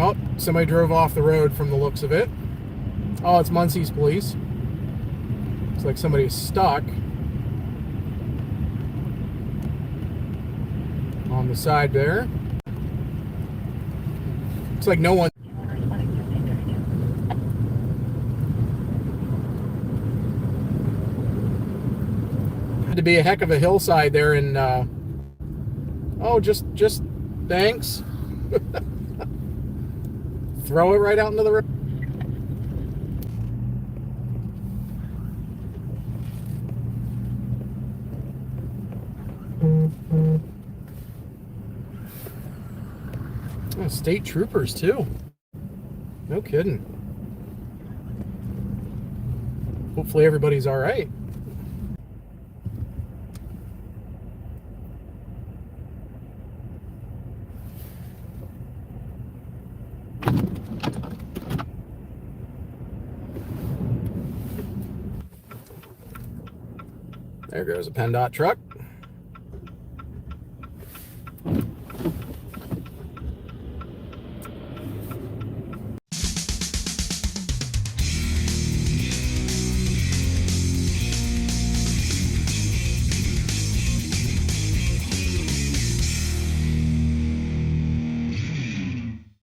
Oh, somebody drove off the road from the looks of it. Oh, it's Muncie's police. Looks like somebody's stuck on the side there. Looks like no one. Had to be a heck of a hillside there, and oh, just thanks. Throw it right out into the river. Oh, state troopers too. No kidding. Hopefully everybody's all right. There goes a PennDOT truck.